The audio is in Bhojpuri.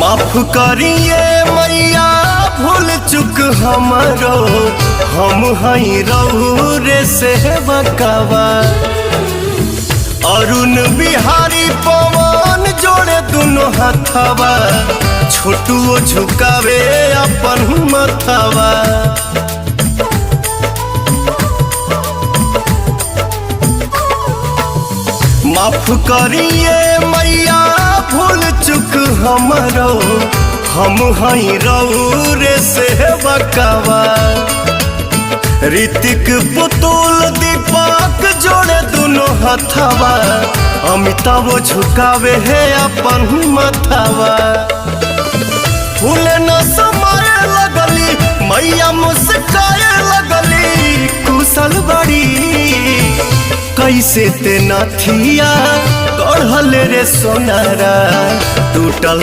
माफ करिए मैया भूल चुक हमरो, हम हई रउरे से बकावा। अरुण बिहारी पवन जोड़े दोनों हथवा, छोटुओ झुकावे अपन मथवा। माफ करिए मैया भूल चुक हमरो, हम हई रउरे से बकावा। ऋतिक पुतुल दीपक जोड़े दोनों हथवा, अमिताभ झुकावे है अपन मथवा। फूल न समाए लगली मैया मुस्काए लगली, कुशल बड़ी कैसे ते नथिया गढ़ल रे सोनारा, टूटल।